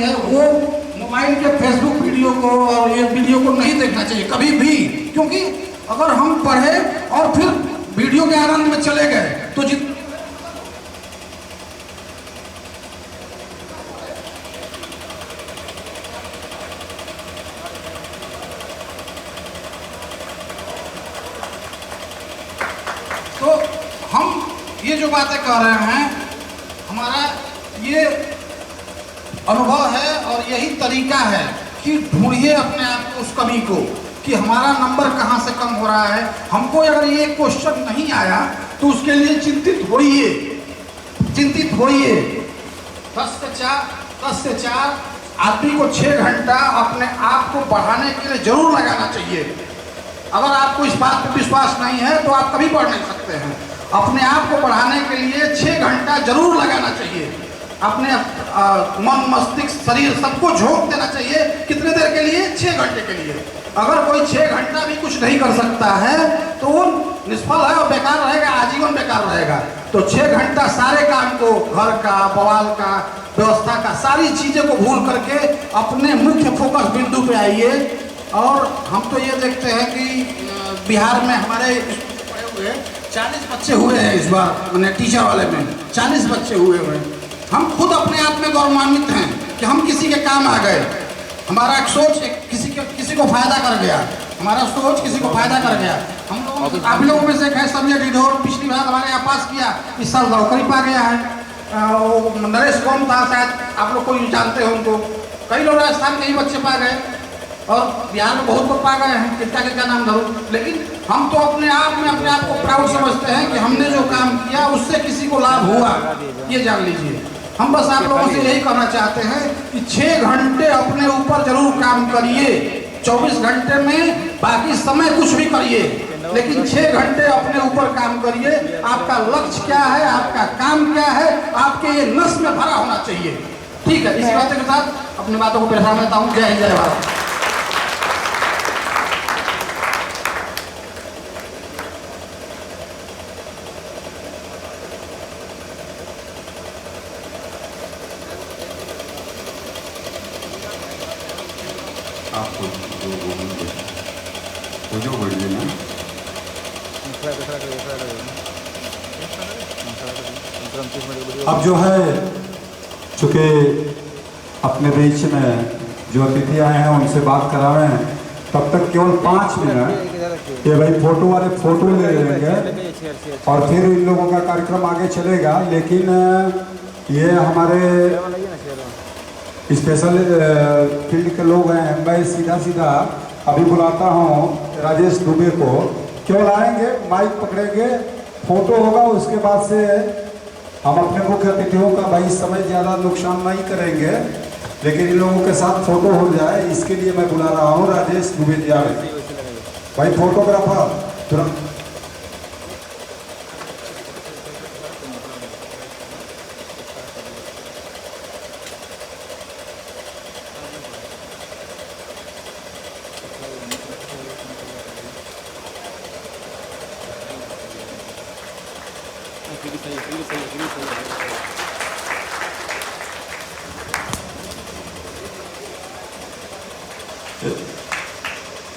है वो मोबाइल के फेसबुक वीडियो को और ये वीडियो को नहीं देखना चाहिए कभी भी, क्योंकि अगर हम पढ़े और फिर वीडियो के आनंद में चले गए तो तो हम ये जो बातें कर रहे हैं हमारा ये अनुभव है और यही तरीका है कि ढूंढिए अपने आप को उस कमी को कि हमारा नंबर कहाँ से कम हो रहा है। हमको अगर ये क्वेश्चन नहीं आया तो उसके लिए चिंतित होइए 10 से 4 आदमी को 6 घंटा अपने आप को बढ़ाने के लिए जरूर लगाना चाहिए। अगर आपको इस बात पर विश्वास नहीं है तो आप कभी पढ़ नहीं सकते हैं। अपने आप को बढ़ाने के लिए 6 घंटा जरूर लगाना चाहिए। अपने मन मस्तिष्क शरीर सबको झोंक देना चाहिए। कितने देर के लिए? 6 घंटे के लिए। अगर कोई 6 घंटा भी कुछ नहीं कर सकता है तो वो निष्फल है और बेकार रहेगा, आजीवन बेकार रहेगा। तो 6 घंटा सारे काम को, घर का, बवाल का, व्यवस्था का, सारी चीजें को भूल करके अपने मुख्य फोकस बिंदु पे आइए। और हम तो ये देखते हैं कि बिहार में हमारे पढ़े हुए 40 बच्चे हुए हैं इस बार, मैंने टीचर वाले में 40 बच्चे हुए हैं। हम खुद अपने आप में गौरवान्वित हैं कि हम किसी के काम आ गए। हमारा एक सोच किसी को फायदा कर गया, हमारा सोच किसी को फायदा कर गया। हम लोग, आप लोगों में से खैर सभी डिडोर पिछली बार हमारे यहाँ पास किया, इस साल नौकरी पा गया है। नरेश कौन था, शायद आप लोग कोई जानते हो उनको। कई लोग राजस्थान के ही बच्चे पा गए और बिहार में बहुत लोग पा गए हैं, किसका नाम धरूं। लेकिन हम तो अपने आप में अपने आप को प्राउड समझते हैं कि हमने जो काम किया उससे किसी को लाभ हुआ, ये जान लीजिए। हम बस आप लोगों से यही कहना चाहते हैं कि 6 घंटे अपने ऊपर जरूर काम करिए। 24 घंटे में बाकी समय कुछ भी करिए, लेकिन 6 घंटे अपने ऊपर काम करिए। आपका लक्ष्य क्या है, आपका काम क्या है, आपके ये नस में भरा होना चाहिए। ठीक है, इस बात के साथ अपनी बातों को पेश लेता हूँ। जय हिंद, जय भारत। आपको जो बोलेंगे वो जो बोलिए ना, अब जो है चूँकि अपने बीच में जो अतिथि आए हैं उनसे बात करा रहे हैं, तब तक केवल 5 मिनट ये भाई फोटो वाले फोटो ले लेंगे और फिर इन लोगों का कार्यक्रम आगे चलेगा। लेकिन ये हमारे स्पेशल फील्ड के लोग हैं। मैं सीधा अभी बुलाता हूँ राजेश दुबे को। केवल आएंगे, माइक पकड़ेंगे, फोटो होगा, उसके बाद से हम अपने मुख्य अतिथियों का भाई समय ज़्यादा नुकसान नहीं करेंगे, लेकिन इन लोगों के साथ फोटो हो जाए इसके लिए मैं बुला रहा हूँ राजेश दुबे जी। भाई फोटोग्राफर तुरंत।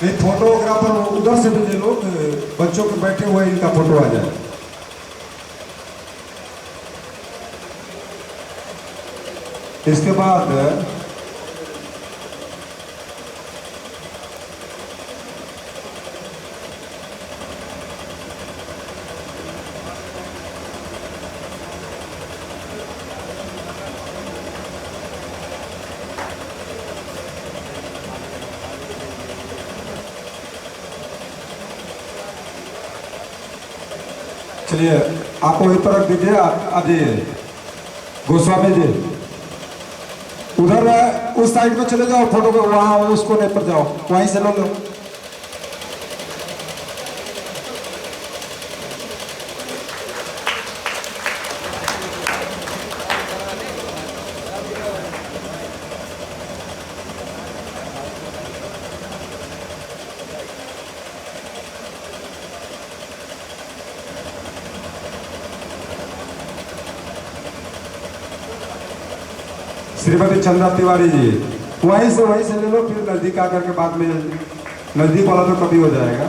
नहीं, फोटोग्राफर उधर से भी ले लो, बच्चों के बैठे हुए इनका फोटो आ जाए। इसके बाद चलिए आपको इस तरफ दीजिए, आ जाइए गोस्वामी जी। उधर उस साइड में चले जाओ, फोटो को वहाँ उस कोने पर जाओ, वहीं से लो। श्रीमती चंद्रा तिवारी जी, वहीं से ले लो, फिर नज़दीक आकर के बाद में नज़दीक वाला तो कभी हो जाएगा।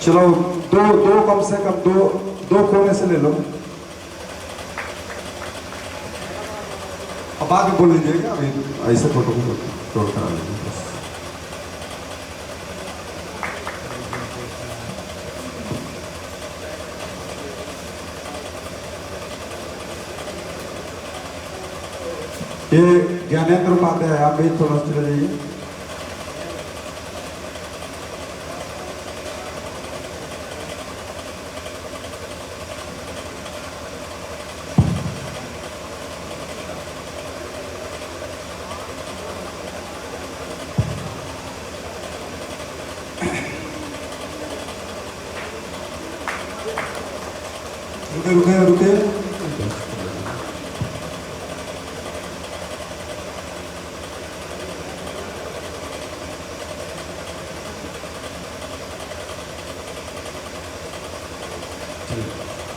चलो दो कम से कम दो कोने से ले लो, अब बाद में बोल लीजिएगा, अभी ऐसे फोटो को तोड़ करा लीजिए बस। ये ज्ञानेंद्र उपाध्याय, आप भी थोड़ा चले जाइए। रुके।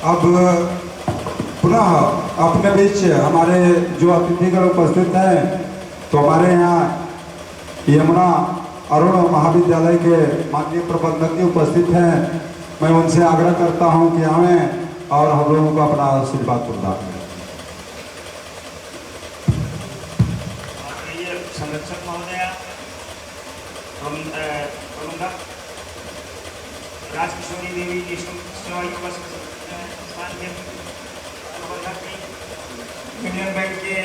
अब पुनः अपने बीच हमारे जो अतिथिगण उपस्थित हैं, तो हमारे यहाँ यमुना अरुण महाविद्यालय के माननीय प्रबंधक जी उपस्थित हैं। मैं उनसे आग्रह करता हूं कि हमें और हम लोगों को अपना आशीर्वाद प्रदान करें। संरक्षक महोदय, प्रबंधक राजकिशोरी देवी सेवा संस्थान के प्रबंधक, यूनियन बैंक के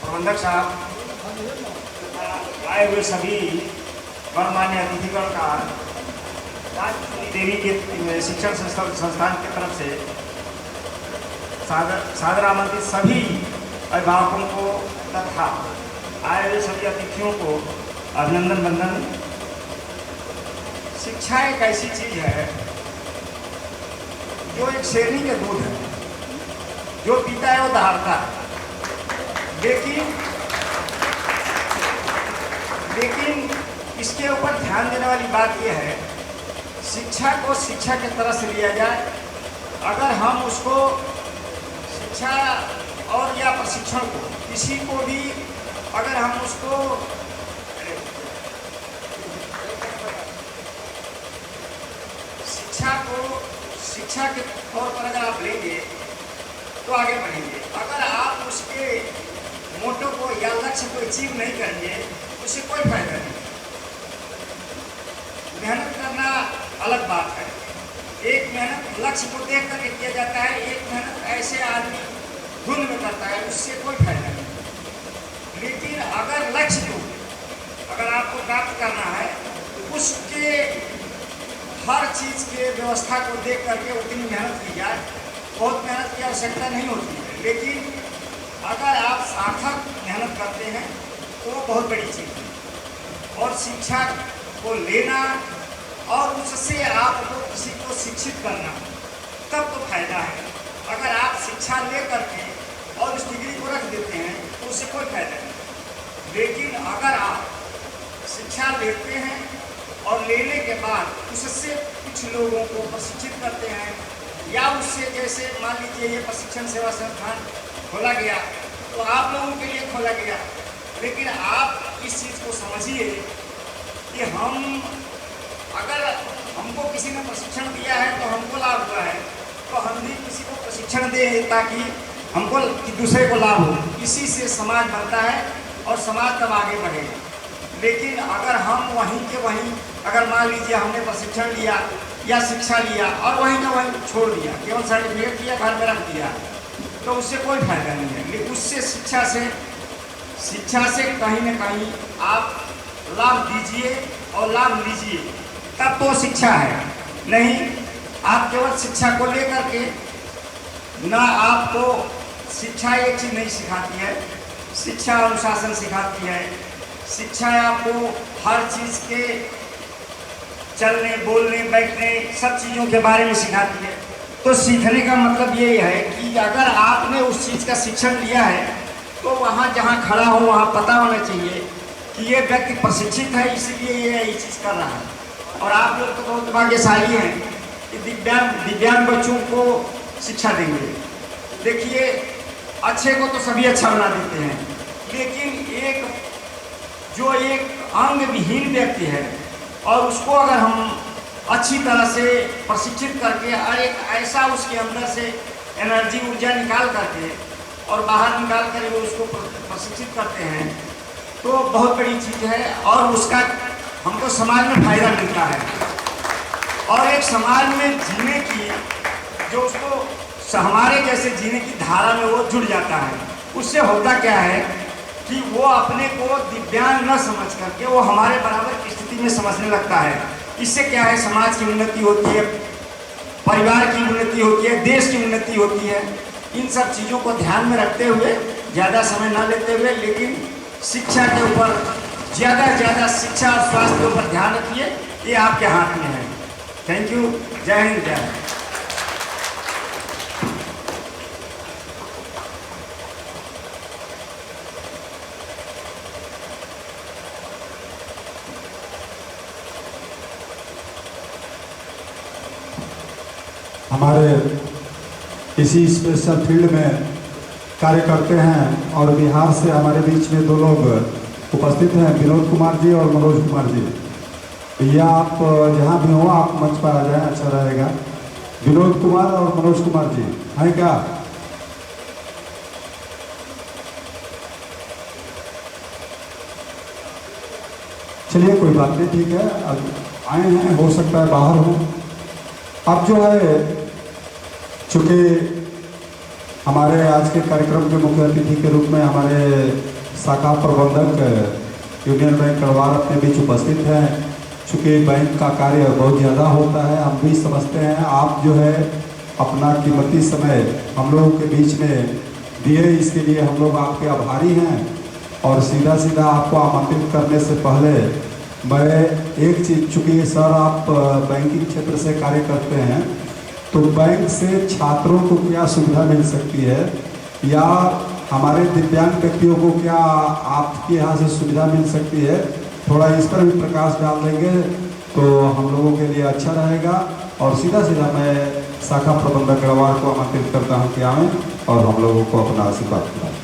प्रबंधक साहब, आए हुए सभी गणमान्य अतिथिगण का राजकिशोरी देवी के शिक्षण संस्थान की तरफ से सादर आमंत्रित सभी अभिभावकों को तथा आए हुए सभी अतिथियों को अभिनंदन वंदन। शिक्षा एक ऐसी चीज है जो एक शेरनी के दूध है, जो पीता है वो दहाड़ता है, लेकिन इसके ऊपर ध्यान देने वाली बात यह है, शिक्षा को शिक्षा की तरह से लिया जाए। अगर हम उसको शिक्षा और या प्रशिक्षण को किसी को भी अगर हम उसको शिक्षा के तौर पर अगर आप लेंगे तो आगे बढ़ेंगे। अगर आप उसके मोटो को या लक्ष्य को अचीव नहीं करेंगे तो उससे कोई फायदा नहीं। मेहनत करना अलग बात है, एक मेहनत लक्ष्य को देख करके किया जाता है, एक मेहनत ऐसे आदमी धुन में करता है, उससे कोई फायदा नहीं। लेकिन अगर लक्ष्य को अगर आपको प्राप्त करना है, उसके हर चीज़ के व्यवस्था को देख करके उतनी मेहनत की जाए। बहुत मेहनत की आवश्यकता नहीं होती है, लेकिन अगर आप सार्थक मेहनत करते हैं तो वो बहुत बड़ी चीज़ है। और शिक्षा को लेना और उससे आपको किसी को शिक्षित करना, तब तो फायदा है। अगर आप शिक्षा ले करके और उस डिग्री को रख देते हैं तो उससे कोई फायदा नहीं। लेकिन अगर आप शिक्षा लेते हैं और लेने के बाद उससे कुछ लोगों को प्रशिक्षित करते हैं, या उससे जैसे मान लीजिए ये प्रशिक्षण सेवा संस्थान खोला गया तो आप लोगों के लिए खोला गया, लेकिन आप इस चीज़ को समझिए कि अगर हमको किसी ने प्रशिक्षण दिया है तो हमको लाभ हुआ है, तो हम भी किसी को प्रशिक्षण दें ताकि हमको दूसरे को लाभ हो। इसी से समाज बनता है और समाज तब आगे बढ़ेगा। लेकिन अगर हम वहीं के वहीं अगर मान लीजिए हमने प्रशिक्षण लिया या शिक्षा लिया और वहीं का वहीं छोड़ दिया, केवल सर्टिफिकेट दिया घर में रख दिया, तो उससे कोई फायदा नहीं है। लेकिन उससे शिक्षा से कहीं ना कहीं आप लाभ दीजिए और लाभ लीजिए, तब तो शिक्षा है। नहीं आप केवल शिक्षा को लेकर के ना, आपको शिक्षा एक चीज़ नहीं सिखाती है, शिक्षा अनुशासन सिखाती है। शिक्षा आपको हर चीज़ के चलने बोलने बैठने सब चीज़ों के बारे में सिखाती है। तो सीखने का मतलब ये है कि अगर आपने उस चीज़ का शिक्षण लिया है तो वहाँ जहाँ खड़ा हो वहाँ पता होना चाहिए कि ये व्यक्ति प्रशिक्षित है, इसलिए ये चीज़ कर रहा है। और आप लोग तो बहुत भाग्यशाली हैं कि दिव्यांग बच्चों को शिक्षा देंगे। देखिए अच्छे को तो सभी अच्छा बना देते हैं, लेकिन जो एक अंग विहीन व्यक्ति है और उसको अगर हम अच्छी तरह से प्रशिक्षित करके और एक ऐसा उसके अंदर से एनर्जी ऊर्जा निकाल करके और बाहर निकाल कर वो उसको प्रशिक्षित करते हैं तो बहुत बड़ी चीज़ है और उसका हमको समाज में फायदा मिलता है। और एक समाज में जीने की जो उसको हमारे जैसे जीने की धारा में वो जुड़ जाता है। उससे होता क्या है कि वो अपने को दिव्यांग न समझ करके वो हमारे बराबर की स्थिति में समझने लगता है। इससे क्या है, समाज की उन्नति होती है, परिवार की उन्नति होती है, देश की उन्नति होती है। इन सब चीज़ों को ध्यान में रखते हुए ज़्यादा समय न लेते हुए लेकिन शिक्षा के ऊपर ज़्यादा शिक्षा और स्वास्थ्य के ऊपर ध्यान रखिए, ये आपके हाथ में है। Thank you. जय हिंद, जय हिंद। हमारे इसी स्पेशल फील्ड में कार्य करते हैं और बिहार से हमारे बीच में दो लोग उपस्थित हैं, विनोद कुमार जी और मनोज कुमार जी। भैया आप जहाँ भी हो आप मंच पर आ जाएं, अच्छा रहेगा। विनोद कुमार और मनोज कुमार जी हैं क्या? चलिए कोई बात नहीं, ठीक है, अब आए हैं, हो सकता है बाहर हो। अब जो है चूँकि हमारे आज के कार्यक्रम के मुख्य अतिथि के रूप में हमारे शाखा प्रबंधक यूनियन बैंक कड़वार अपने बीच उपस्थित हैं। चूँकि बैंक का कार्य बहुत ज़्यादा होता है, हम भी समझते हैं, आप जो है अपना कीमती समय हम लोगों के बीच में दिए, इसके लिए हम लोग आपके आभारी हैं। और सीधा आपको आमंत्रित करने से पहले मैं एक चीज़, चूँकि सर आप बैंकिंग क्षेत्र से कार्य करते हैं, तो बैंक से छात्रों को क्या सुविधा मिल सकती है या हमारे दिव्यांग व्यक्तियों को क्या आपके यहाँ से सुविधा मिल सकती है, थोड़ा इस पर भी प्रकाश डाल देंगे तो हम लोगों के लिए अच्छा रहेगा। और सीधा मैं शाखा प्रबंधक गढ़वाल को आमंत्रित करता हूँ कि आएँ और हम लोगों को अपना आशीर्वाद दिलाएं।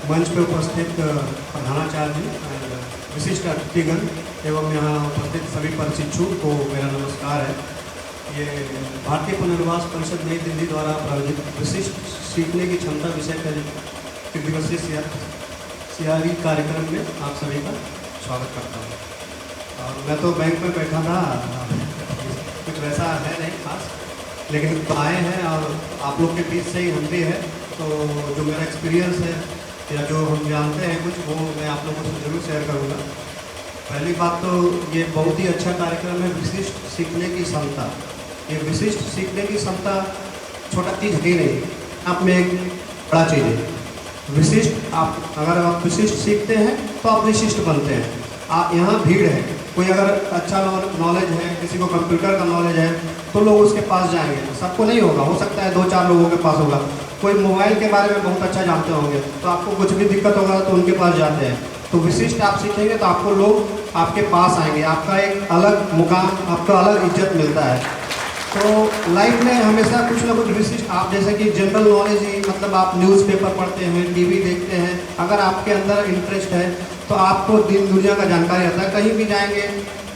मंच पर उपस्थित प्रधानाचार्य जी, विशिष्ट अतिथिगण एवं यहाँ उपस्थित सभी प्रशिक्षु को मेरा नमस्कार है। ये भारतीय पुनर्वास परिषद नई दिल्ली द्वारा प्रायोजित विशिष्ट सीखने की क्षमता विषय पर दिवसीय सियारी कार्यक्रम में आप सभी का स्वागत करता हूँ। और मैं तो बैंक में बैठा था, कुछ वैसा है नहीं खास, लेकिन आए हैं और आप लोग के बीच से ही हम भी हैं, तो जो मेरा एक्सपीरियंस है या जो हम जानते हैं कुछ, वो मैं आप लोगों से ज़रूर शेयर करूँगा। पहली बात तो ये बहुत ही अच्छा कार्यक्रम है, विशिष्ट सीखने की क्षमता। ये विशिष्ट सीखने की क्षमता छोटा चीज़ है नहीं, आप में एक बड़ा चीज़ है। विशिष्ट अगर आप विशिष्ट सीखते हैं तो आप विशिष्ट बनते हैं। आप यहाँ भीड़ है, कोई अगर अच्छा नॉलेज है, किसी को कंप्यूटर का नॉलेज है तो लोग उसके पास जाएंगे। सबको नहीं होगा, हो सकता है 2-4 लोगों के पास होगा। कोई मोबाइल के बारे में बहुत अच्छा जानते होंगे तो आपको कुछ भी दिक्कत होगा तो उनके पास जाते हैं। तो विशिष्ट आप सीखेंगे तो आपको लोग आपके पास आएंगे, आपका एक अलग मुकाम, आपका अलग इज्जत मिलता है। तो लाइफ में हमेशा कुछ ना कुछ विशिष्ट, आप जैसे कि जनरल नॉलेज ही, मतलब आप न्यूज़पेपर पढ़ते हैं, टीवी देखते हैं, अगर आपके अंदर इंटरेस्ट है तो आपको दिन दुनिया का जानकारी रहता है। कहीं भी जाएंगे,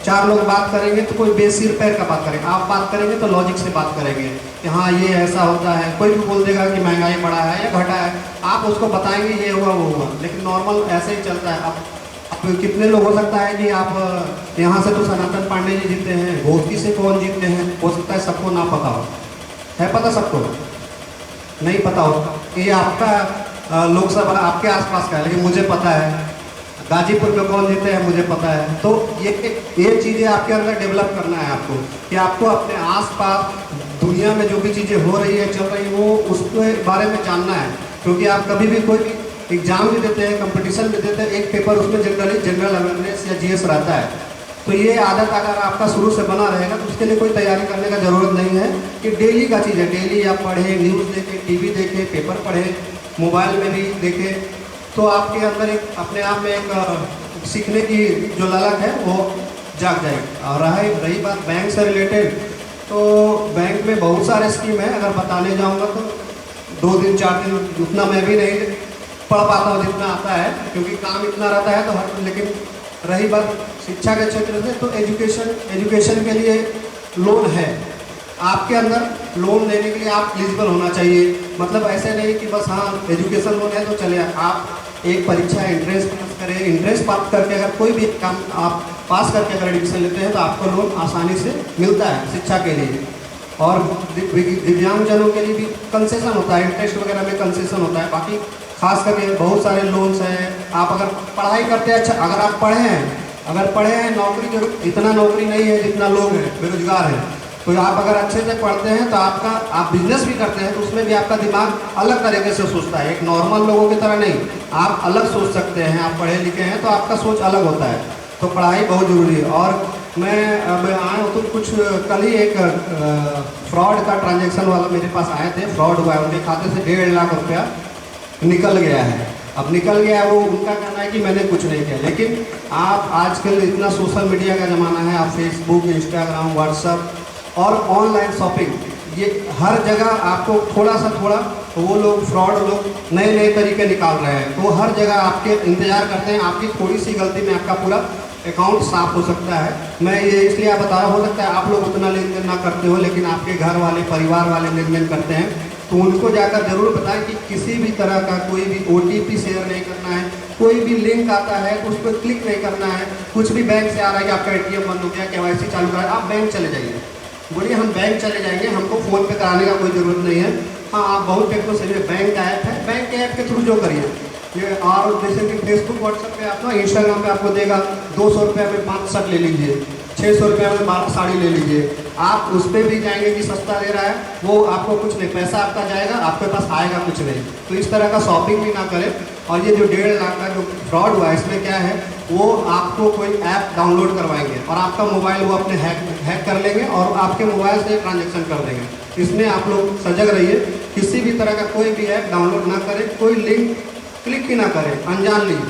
4 लोग बात करेंगे तो कोई बेसिर पैर का बात करेंगे, आप बात करेंगे तो लॉजिक से बात करेंगे कि हाँ ये ऐसा होता है। कोई भी बोल देगा कि महंगाई बढ़ा है या घटा है, आप उसको बताएंगे ये हुआ वो हुआ, लेकिन नॉर्मल ऐसे ही चलता है। अब कितने लोग, हो सकता है कि आप यहाँ से तो सनातन पांडे जी जीते हैं, भोजकी से कौन जीतते हैं, हो सकता है सबको ना पता हो। है पता सबको? नहीं पता हो। ये आपका लोकसभा आपके आसपास का है, लेकिन मुझे पता है गाजीपुर में कौन जीते हैं, मुझे पता है। तो ये चीज़ें आपके अंदर डेवलप करना है आपको, कि आपको अपने आसपास दुनिया में जो भी चीज़ें हो रही है, चल रही है, वो उसके बारे में जानना है। क्योंकि आप कभी भी कोई भी एग्जाम भी देते हैं, कंपटीशन भी देते हैं, एक पेपर उसमें जनरल अवेयरनेस या जीएस रहता है। तो ये आदत अगर आपका शुरू से बना रहेगा तो उसके लिए कोई तैयारी करने का ज़रूरत नहीं है, कि डेली का चीज़ है। डेली आप पढ़ें, न्यूज़ देखें, टीवी देखें, पेपर पढ़ें, मोबाइल में भी देखें, तो आपके अंदर एक अपने आप में एक सीखने की जो ललक है वो जाग जाएगी। और रही बात बैंक से रिलेटेड, तो बैंक में बहुत सारे स्कीम है, अगर बताने जाऊंगा तो 2 दिन 4 दिन उतना मैं भी नहीं पढ़ पाता हूँ जितना आता है, क्योंकि काम इतना रहता है तो हर। लेकिन रही बात शिक्षा के क्षेत्र से, तो एजुकेशन के लिए लोन है आपके अंदर। लोन लेने के लिए आप एलिजिबल होना चाहिए, मतलब ऐसे नहीं कि बस हाँ एजुकेशन लोन है तो चले। आप एक परीक्षा एंट्रेंस पास करें, एंट्रेंस पास करके अगर कोई भी काम आप पास करके अगर एडमिशन लेते हैं तो आपको लोन आसानी से मिलता है शिक्षा के लिए। और दिव्यांगजनों के लिए भी कंसेशन होता है, इंटरेस्ट वगैरह में कंसेशन होता है। बाकी खास करके बहुत सारे लोन्स हैं। आप अगर पढ़ाई करते हैं, अच्छा अगर आप पढ़े हैं नौकरी जरूर, इतना नौकरी नहीं है जितना लोग हैं बेरोजगार हैं, तो आप अगर अच्छे से पढ़ते हैं तो आप बिजनेस भी करते हैं तो उसमें भी आपका दिमाग अलग तरीके से सोचता है, एक नॉर्मल लोगों की तरह नहीं, आप अलग सोच सकते हैं। आप पढ़े लिखे हैं तो आपका सोच अलग होता है, तो पढ़ाई बहुत ज़रूरी है। और मैं आया हूँ तो कुछ कल ही एक फ्रॉड का ट्रांजैक्शन वाला मेरे पास आए थे, फ्रॉड हुआ है, उनके खाते से 1.5 लाख रुपया निकल गया है। अब निकल गया वो उनका कहना है कि मैंने कुछ नहीं किया, लेकिन आप आजकल इतना सोशल मीडिया का ज़माना है, आप फेसबुक, इंस्टाग्राम, व्हाट्सअप और ऑनलाइन शॉपिंग, ये हर जगह आपको थोड़ा वो लोग फ्रॉड लोग नए तरीके निकाल रहे हैं, तो हर जगह आपके इंतज़ार करते हैं। आपकी थोड़ी सी गलती में आपका पूरा अकाउंट साफ हो सकता है। मैं ये इसलिए आप बता रहा, हो सकता है आप लोग उतना लेन देन ना करते हो, लेकिन आपके घर वाले परिवार वाले लेन देन करते हैं, तो उनको जाकर जरूर बताएं कि किसी भी तरह का कोई भी OTP शेयर नहीं करना है, कोई भी लिंक आता है तो उस पर क्लिक नहीं करना है। कुछ भी बैंक से आ रहा है कि आपका ATM बंद हो गया, KYC चालू करा, आप बैंक चले जाइए, बोलिए हम बैंक चले जाएंगे, हमको फ़ोन पे कराने का कोई ज़रूरत नहीं है। हाँ, आप बहुत व्यक्तियों से बैंक ऐप है, बैंक के ऐप के थ्रू जो करिए ये। और जैसे कि फेसबुक व्हाट्सएप पे आप ना, इंस्टाग्राम पे आपको देगा 200 रुपये में 5 शर्ट ले लीजिए, 600 रुपये में 12 साड़ी ले लीजिए। आप उस पर भी जाएंगे कि सस्ता दे रहा है, वो आपको कुछ नहीं, पैसा आपका जाएगा, आपके पास आएगा कुछ नहीं। तो इस तरह का शॉपिंग भी ना करें। और ये जो 1.5 लाख का जो फ्रॉड हुआ है, इसमें क्या है, वो आपको कोई ऐप डाउनलोड करवाएंगे और आपका मोबाइल वो अपने हैक कर लेंगे और आपके मोबाइल से ट्रांजेक्शन कर देंगे। इसमें आप लोग सजग रहिए, किसी भी तरह का कोई भी ऐप डाउनलोड ना करें, कोई लिंक क्लिक ही ना करें, अनजान लिंक।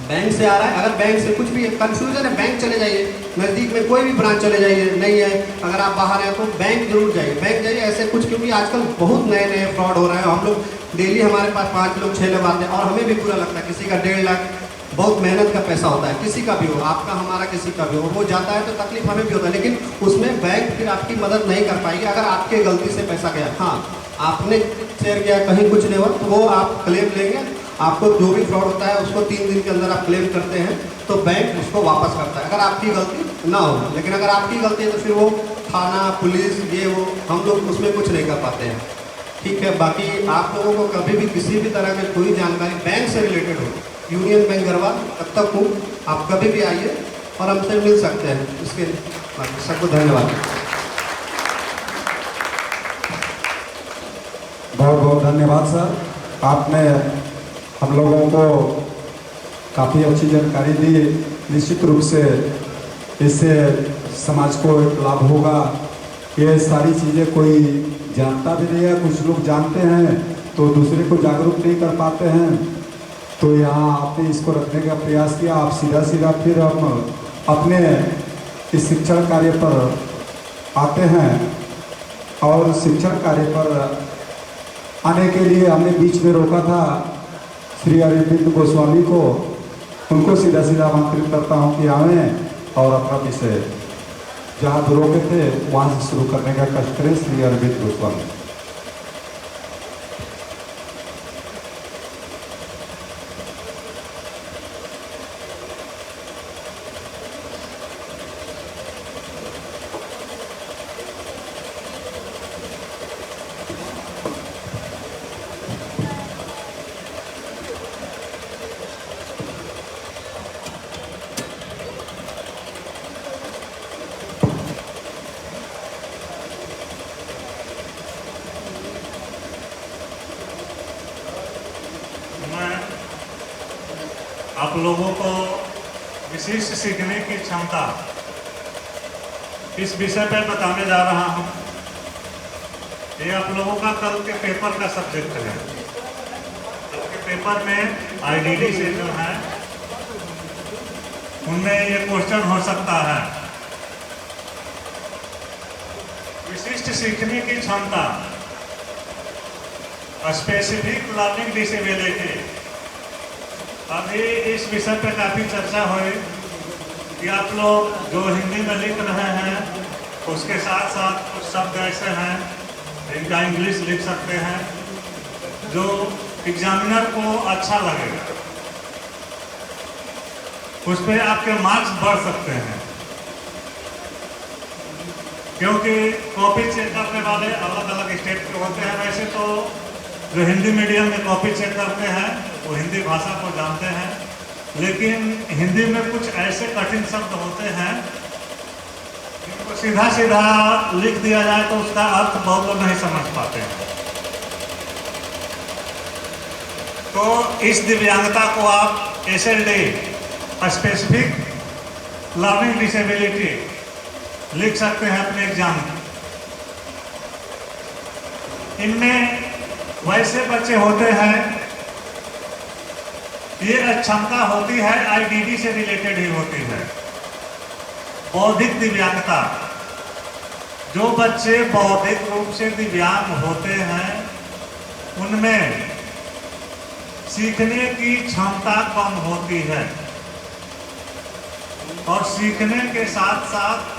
बैंक से आ रहा है, अगर बैंक से कुछ भी कंफ्यूजन है, बैंक चले जाइए, नज़दीक में कोई भी ब्रांच चले जाइए, नहीं है अगर आप बाहर हैं तो बैंक जरूर जाइए, बैंक जाइए। ऐसे कुछ, क्योंकि आजकल बहुत नए फ्रॉड हो रहे हैं। हम लोग डेली हमारे पास 5 लोग 6 लोग आते हैं और हमें भी बुरा लगता है। किसी का 1.5 लाख बहुत मेहनत का पैसा होता है, किसी का भी हो, आपका हमारा किसी का भी हो, वो जाता है तो तकलीफ हमें भी होता है, लेकिन उसमें बैंक फिर आपकी मदद नहीं कर पाएगी अगर आपके गलती से पैसा गया। हाँ, आपने शेयर किया, कहीं कुछ नहीं हुआ तो वो आप क्लेम लेंगे। आपको जो भी फ्रॉड होता है उसको 3 दिन के अंदर आप क्लेम करते हैं तो बैंक उसको वापस करता है, अगर आपकी गलती ना हो। लेकिन अगर आपकी गलती है तो फिर वो थाना, पुलिस, ये वो, हम लोग उसमें कुछ नहीं कर पाते हैं। ठीक है, बाकी आप लोगों को कभी भी किसी भी तरह की कोई जानकारी बैंक से रिलेटेड हो, यूनियन बैंक गरवा तब तक हूँ, आप कभी भी आइए और हमसे मिल सकते हैं। इसके सबको धन्यवाद, बहुत बहुत धन्यवाद सर। आपने हम लोगों को काफ़ी अच्छी जानकारी दी। निश्चित रूप से इससे समाज को एक लाभ होगा। ये सारी चीज़ें कोई जानता भी नहीं है, कुछ लोग जानते हैं तो दूसरे को जागरूक नहीं कर पाते हैं। तो यहाँ आपने इसको रखने का प्रयास किया। आप सीधा फिर हम अपने इस शिक्षण कार्य पर आते हैं और शिक्षण कार्य पर आने के लिए हमने बीच में रोका था श्री अरविंद गोस्वामी को। उनको सीधा आमंत्रित करता हूँ कि आवें और अपना विषय जहाँ रोके थे वहाँ से शुरू करने का कष्ट करें। श्री अरविंद गोस्वामी। आप लोगों को विशिष्ट सीखने की क्षमता इस विषय पर बताने जा रहा हूँ। ये आप लोगों का कल के पेपर का सब्जेक्ट है। कल के पेपर में IDD से जो है उनमें ये क्वेश्चन हो सकता है। विशिष्ट सीखने की क्षमता, स्पेसिफिक लर्निंग डिसेबिलिटी। अभी इस विषय पे काफ़ी चर्चा हुई कि आप लोग जो हिंदी में लिख रहे हैं उसके साथ साथ कुछ शब्द ऐसे हैं जिनका इंग्लिश लिख सकते हैं जो एग्जामिनर को अच्छा लगेगा, उस पर आपके मार्क्स बढ़ सकते हैं। क्योंकि कॉपी चेक करने वाले अलग अलग स्टेट के होते हैं। वैसे तो जो हिंदी मीडियम में कॉपी चेक करते हैं वो हिंदी भाषा को जानते हैं, लेकिन हिंदी में कुछ ऐसे कठिन शब्द होते हैं जिनको सीधा सीधा लिख दिया जाए तो उसका अर्थ बहुत लोग नहीं समझ पाते हैं। तो इस दिव्यांगता को आप SLD, स्पेसिफिक लर्निंग डिसेबिलिटी, लिख सकते हैं अपने एग्जाम में। इनमें वैसे बच्चे होते हैं, ये क्षमता होती है IDD से रिलेटेड ही होती है। बौद्धिक दिव्यांगता, जो बच्चे बौद्धिक रूप से दिव्यांग होते हैं उनमें सीखने की क्षमता कम होती है और सीखने के साथ साथ